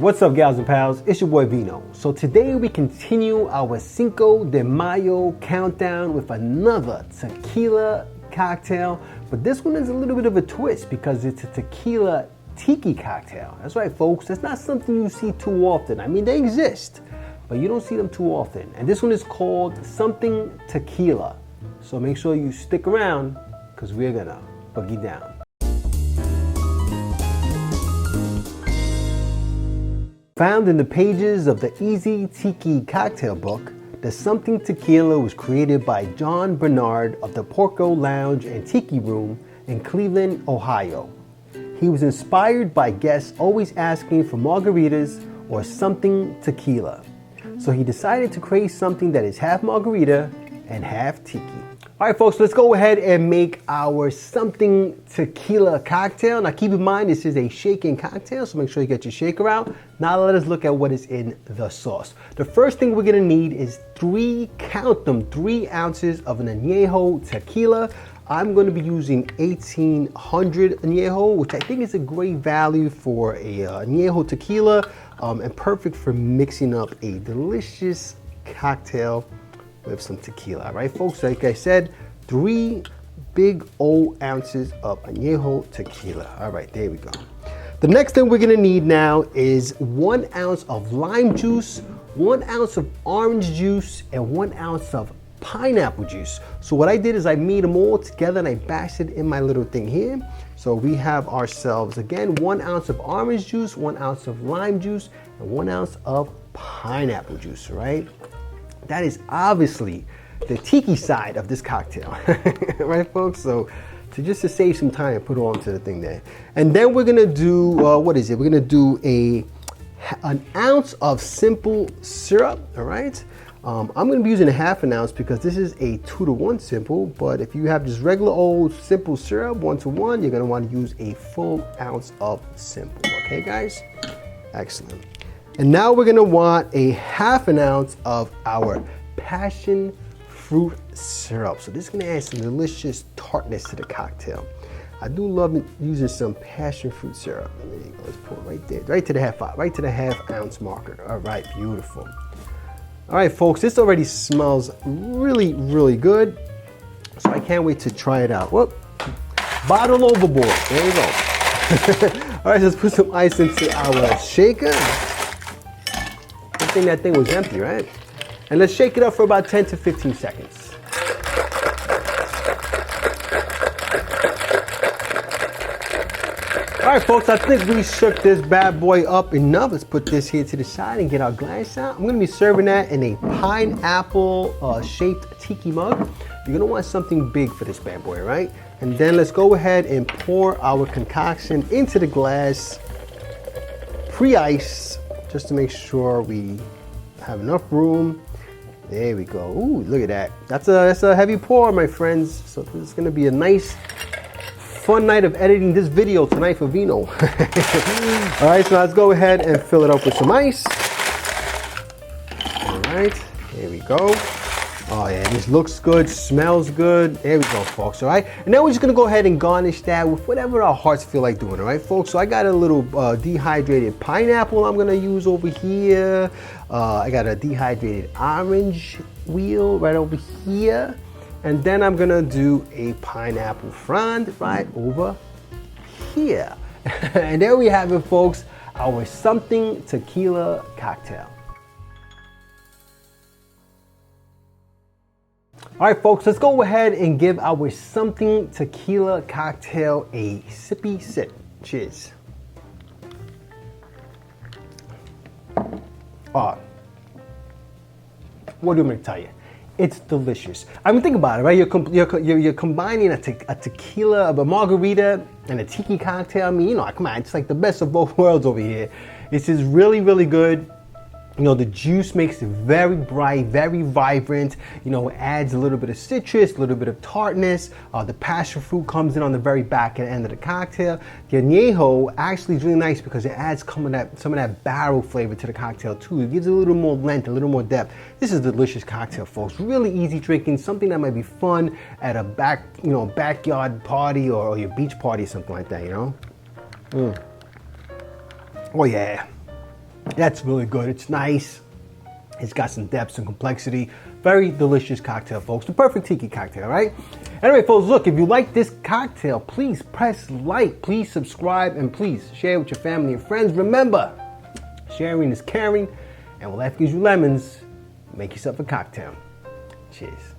What's up, gals and pals? It's your boy Vino. So today we continue our Cinco de Mayo countdown with another tequila cocktail. But this one is a little bit of a twist because it's a tequila Tiki cocktail. That's right, folks. That's not something you see too often. I mean, they exist, but you don't see them too often. And this one is called something tequila. So make sure you stick around because we're gonna boogie down. Found in the pages of the Easy Tiki cocktail book, the Something Tequila was created by John Bernard of the Porco Lounge and Tiki Room in Cleveland, Ohio. He was inspired by guests always asking for margaritas or something tequila. So he decided to create something that is half margarita and half tiki. All right, folks, let's go ahead and make our something tequila cocktail. Now, keep in mind, this is a shaken cocktail, so make sure you get your shaker out. Now, let us look at what is in the sauce. The first thing we're gonna need is 3 ounces of an Añejo Tequila. I'm gonna be using 1800 Añejo, which I think is a great value for a Añejo Tequila and perfect for mixing up a delicious cocktail with some tequila. All right, folks, like I said, 3 big old ounces of Añejo Tequila. All right, there we go. The next thing we're gonna need now is 1 ounce of lime juice, 1 ounce of orange juice, and 1 ounce of pineapple juice. So what I did is I made them all together and I bashed it in my little thing here. So we have ourselves, again, 1 ounce of orange juice, 1 ounce of lime juice, and 1 ounce of pineapple juice, right? That is obviously the tiki side of this cocktail, right, folks? So just to save some time, I put it onto the thing there. And then we're gonna do, what is it? We're gonna do an ounce of simple syrup, all right? I'm gonna be using a half an ounce because this is a 2-to-1 simple, but if you have just regular old simple syrup, 1-to-1, you're gonna wanna use a full ounce of simple, okay, guys? Excellent. And now we're gonna want a half an ounce of our Passionfruit Syrup. So this is gonna add some delicious tartness to the cocktail. I do love using some Passionfruit Syrup. There you go, let's pour it right there, right to the half ounce marker. All right, beautiful. All right, folks, this already smells really, really good. So I can't wait to try it out. Whoop, bottle overboard, there you go. All right, let's put some ice into our shaker. I think that thing was empty, right? And let's shake it up for about 10 to 15 seconds. All right, folks, I think we shook this bad boy up enough. Let's put this here to the side and get our glass out. I'm gonna be serving that in a pineapple shaped tiki mug. You're gonna want something big for this bad boy, right? And then let's go ahead and pour our concoction into the glass, pre-ice, just to make sure we have enough room. There we go. Ooh, look at that. That's a heavy pour, my friends. So this is gonna be a nice, fun night of editing this video tonight for Vino. All right, so let's go ahead and fill it up with some ice. All right, here we go. Oh yeah, this looks good, smells good. There we go, folks, all right? And then we're just gonna go ahead and garnish that with whatever our hearts feel like doing, all right, folks? So I got a little dehydrated pineapple I'm gonna use over here. I got a dehydrated orange wheel right over here. And then I'm gonna do a pineapple frond right over here. And there we have it, folks, our something tequila cocktail. All right, folks, let's go ahead and give our something tequila cocktail a sippy sip. Cheers. What do you want me to tell you? It's delicious. I mean, think about it, right? You're combining a tequila, a margarita, and a tiki cocktail. I mean, you know, come on, it's like the best of both worlds over here. This is really, really good. You know, the juice makes it very bright, very vibrant. You know, it adds a little bit of citrus, a little bit of tartness. The passion fruit comes in on the very back end of the cocktail. The añejo actually is really nice because it adds some of that barrel flavor to the cocktail too. It gives it a little more length, a little more depth. This is a delicious cocktail, folks. Really easy drinking, something that might be fun at a backyard party or your beach party, something like that, you know? Oh yeah. That's really good. It's nice. It's got some depth and complexity. Very delicious cocktail, folks. The perfect tiki cocktail, right? Anyway, folks, look, if you like this cocktail, please press like, please subscribe, and please share with your family and friends. Remember, sharing is caring, and when life gives you lemons, make yourself a cocktail. Cheers.